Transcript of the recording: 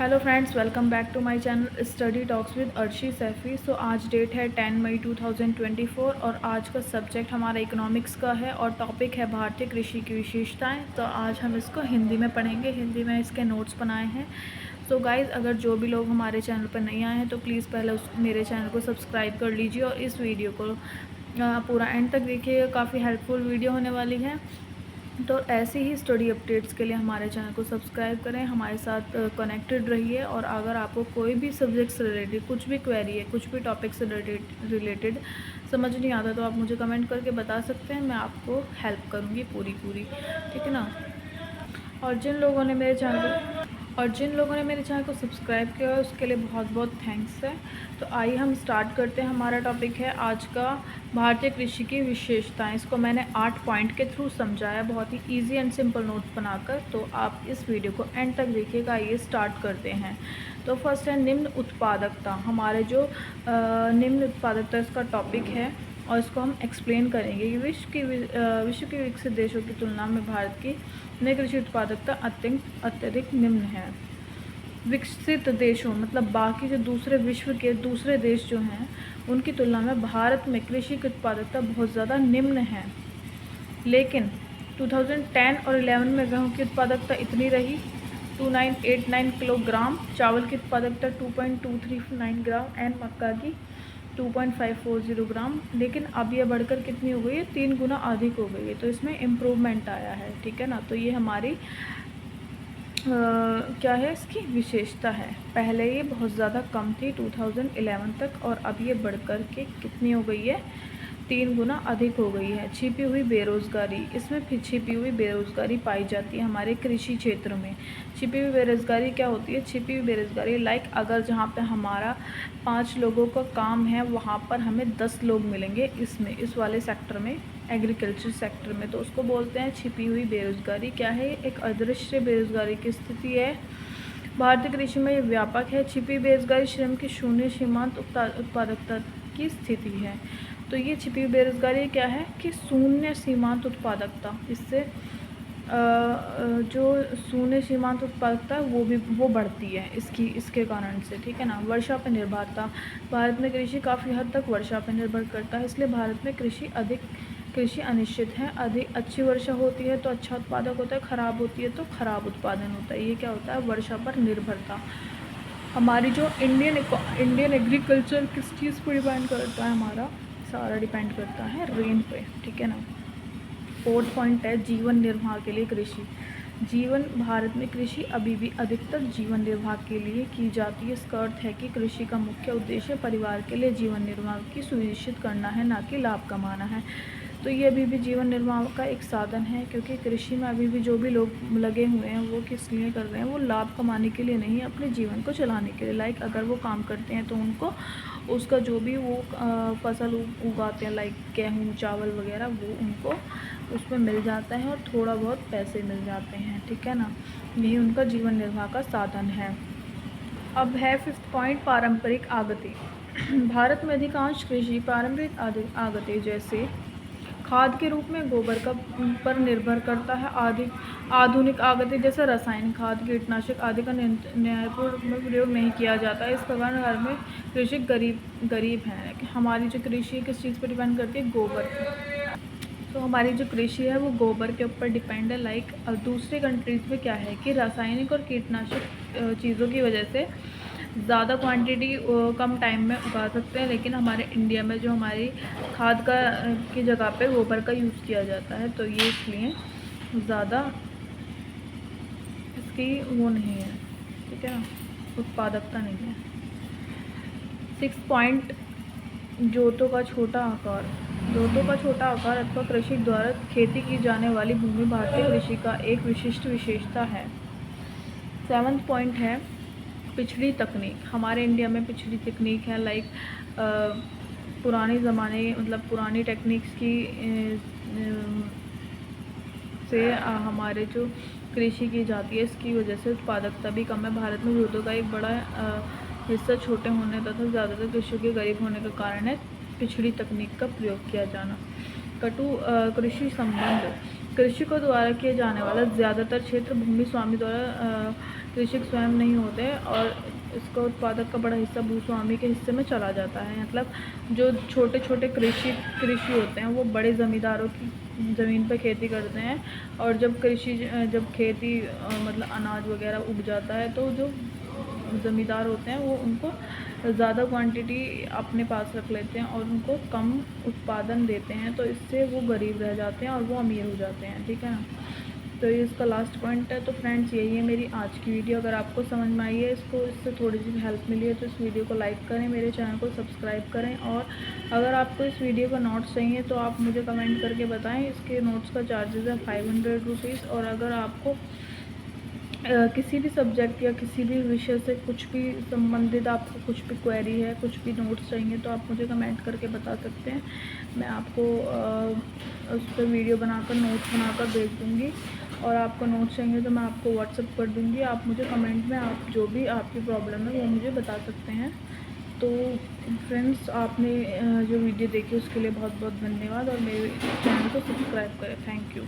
Hello friends, welcome back to my channel study talks with Arshi Saifi. So आज date है 10 मई 2024 और आज का सब्जेक्ट हमारा इकोनॉमिक्स का है और टॉपिक है भारतीय कृषि की विशेषताएं। तो आज हम इसको हिंदी में पढ़ेंगे। हिंदी में इसके नोट्स बनाए हैं। सो गाइज़, अगर जो भी लोग हमारे चैनल पर नहीं आए हैं तो प्लीज़ पहले मेरे चैनल को सब्सक्राइब कर लीजिए और इस वीडियो को पूरा एंड तक देखिएगा। काफ़ी हेल्पफुल वीडियो होने वाली है। तो ऐसे ही स्टडी अपडेट्स के लिए हमारे चैनल को सब्सक्राइब करें, हमारे साथ कनेक्टेड रहिए। और अगर आपको कोई भी सब्जेक्ट से रिलेटेड कुछ भी क्वेरी है, कुछ भी टॉपिक से रिलेटेड समझ नहीं आता तो आप मुझे कमेंट करके बता सकते हैं। मैं आपको हेल्प करूँगी पूरी, ठीक है ना। और जिन लोगों ने मेरे चैनल को सब्सक्राइब किया है उसके लिए बहुत बहुत थैंक्स है। तो आइए हम स्टार्ट करते हैं। हमारा टॉपिक है आज का भारतीय कृषि की विशेषताएं। इसको मैंने 8 पॉइंट के थ्रू समझाया, बहुत ही इजी एंड सिंपल नोट्स बनाकर। तो आप इस वीडियो को एंड तक देखिएगा। आइए स्टार्ट करते हैं। तो फर्स्ट है निम्न उत्पादकता। हमारे जो निम्न उत्पादकता इसका टॉपिक है और इसको हम एक्सप्लेन करेंगे। विश्व के विकसित देशों की तुलना में भारत की नई कृषि उत्पादकता अत्यधिक निम्न है। विकसित देशों मतलब बाकी जो दूसरे विश्व के दूसरे देश जो हैं उनकी तुलना में भारत में कृषि की उत्पादकता बहुत ज़्यादा निम्न है। लेकिन 2010 और 11 में गेहूं की उत्पादकता इतनी रही 2989 किलोग्राम, चावल की उत्पादकता 2239 ग्राम एंड मक्का की 2540 ग्राम। लेकिन अब ये बढ़कर कितनी हो गई है? 3 गुना अधिक हो गई है। तो इसमें इम्प्रूवमेंट आया है, ठीक है ना। तो ये हमारी क्या है, इसकी विशेषता है। पहले ये बहुत ज़्यादा कम थी 2011 तक और अब ये बढ़कर के कितनी हो गई है? 3 गुना अधिक हो गई है। छिपी हुई बेरोज़गारी, इसमें फिर छिपी हुई बेरोज़गारी पाई जाती है हमारे कृषि क्षेत्र में। छिपी हुई बेरोज़गारी क्या होती है? छिपी हुई बेरोज़गारी लाइक अगर जहाँ पे हमारा 5 लोगों का काम है वहाँ पर हमें 10 लोग मिलेंगे इसमें, इस वाले सेक्टर में, एग्रीकल्चर सेक्टर में, तो उसको बोलते हैं छिपी हुई बेरोज़गारी। क्या है? एक अदृश्य बेरोज़गारी की स्थिति है। भारतीय कृषि में ये व्यापक है। छिपी बेरोज़गारी श्रम की शून्य सीमांत उत्पादकता की स्थिति है। तो ये छिपी बेरोज़गारी क्या है कि शून्य सीमांत उत्पादकता, इससे जो शून्य सीमांत उत्पादकता है वो बढ़ती है इसके कारण से, ठीक है ना। वर्षा पर निर्भरता, भारत में कृषि काफ़ी हद तक वर्षा पर निर्भर करता है, इसलिए भारत में कृषि अनिश्चित है। अधिक अच्छी वर्षा होती है तो अच्छा उत्पादक होता है, ख़राब होती है तो ख़राब उत्पादन होता है। ये क्या होता है? वर्षा पर निर्भरता। हमारी जो इंडियन एग्रीकल्चर किस चीज़ पर डिपेंड करता है? हमारा सारा डिपेंड करता है रेन पे, ठीक है ना। 4th पॉइंट है जीवन निर्वाह के लिए कृषि। भारत में कृषि अभी भी अधिकतर जीवन निर्वाह के लिए की जाती है। इसका अर्थ है कि कृषि का मुख्य उद्देश्य परिवार के लिए जीवन निर्वाह की सुनिश्चित करना है, ना कि लाभ कमाना है। तो ये अभी भी जीवन निर्वाह का एक साधन है, क्योंकि कृषि में अभी भी जो भी लोग लगे हुए हैं वो किस लिए कर रहे हैं? वो लाभ कमाने के लिए नहीं, अपने जीवन को चलाने के लिए। लाइक अगर वो काम करते हैं तो उनको उसका जो भी वो फसल उगाते हैं लाइक गेहूँ, चावल वगैरह, वो उनको उसमें मिल जाता है और थोड़ा बहुत पैसे मिल जाते हैं, ठीक है ना। यही उनका जीवन निर्वाह का साधन है। अब है 5th पॉइंट पारंपरिक आगते। भारत में अधिकांश कृषि पारंपरिक आगते जैसे खाद के रूप में गोबर का पर निर्भर करता है। आधुनिक आगते जैसे रासायनिक खाद, कीटनाशक आदि का न्यायपूर्ण प्रयोग नहीं किया जाता है। इस प्रकार घर में कृषक गरीब हैं। हमारी जो कृषि किस चीज़ पर डिपेंड करती है? गोबर पर। तो हमारी जो कृषि है वो गोबर के ऊपर डिपेंड है। लाइक दूसरे कंट्रीज़ में क्या है कि रासायनिक और कीटनाशक चीज़ों की वजह से ज़्यादा क्वांटिटी कम टाइम में उगा सकते हैं, लेकिन हमारे इंडिया में जो हमारी खाद की जगह पे गोबर का यूज़ किया जाता है, तो ये इसलिए ज़्यादा इसकी वो नहीं है, ठीक है ना, उत्पादकता नहीं है। 6th पॉइंट जोतों का छोटा आकार अथवा कृषि द्वारा खेती की जाने वाली भूमि भारतीय कृषि का एक विशिष्ट विशेषता है। 7th पॉइंट है पिछड़ी तकनीक। हमारे इंडिया में पिछड़ी तकनीक है, लाइक पुराने ज़माने मतलब पुरानी टेक्निक्स की से हमारे जो कृषि की जाती है इसकी वजह से उत्पादकता भी कम है। भारत में जोतों का एक बड़ा हिस्सा छोटे होने तथा ज़्यादातर कृषि के गरीब होने का कारण है पिछड़ी तकनीक का प्रयोग किया जाना। कटु कृषि संबंध, कृषि को द्वारा किए जाने वाला ज़्यादातर क्षेत्र भूमि स्वामी द्वारा कृषक स्वयं नहीं होते और इसका उत्पादक का बड़ा हिस्सा भूस्वामी के हिस्से में चला जाता है। मतलब जो छोटे छोटे कृषि होते हैं वो बड़े ज़मींदारों की ज़मीन पर खेती करते हैं, और जब खेती मतलब अनाज वगैरह उग जाता है तो जो ज़मींदार होते हैं वो उनको ज़्यादा क्वांटिटी अपने पास रख लेते हैं और उनको कम उत्पादन देते हैं, तो इससे वो गरीब रह जाते हैं और वो अमीर हो जाते हैं। ठीक है ना। तो ये इसका लास्ट पॉइंट है। तो फ्रेंड्स यही है मेरी आज की वीडियो। अगर आपको समझ में आई है, इससे थोड़ी सी हेल्प मिली है, तो इस वीडियो को लाइक करें, मेरे चैनल को सब्सक्राइब करें, और अगर आपको इस वीडियो का नोट्स चाहिए तो आप मुझे कमेंट करके बताएं। इसके नोट्स का चार्जेस है 500 रुपीज़। और अगर आपको किसी भी सब्जेक्ट या किसी भी विषय से कुछ भी संबंधित आपको कुछ भी क्वेरी है, कुछ भी नोट्स चाहिए, तो आप मुझे कमेंट करके बता सकते हैं। मैं आपको उस पर वीडियो बनाकर नोट्स बनाकर भेज दूँगी, और आपको नोट्स चाहिए तो मैं आपको व्हाट्सएप कर दूँगी। आप मुझे कमेंट में आप जो भी आपकी प्रॉब्लम है वो मुझे बता सकते हैं। तो फ्रेंड्स, आपने जो वीडियो देखी उसके लिए बहुत बहुत धन्यवाद, और मेरे चैनल को सब्सक्राइब करें। Thank you.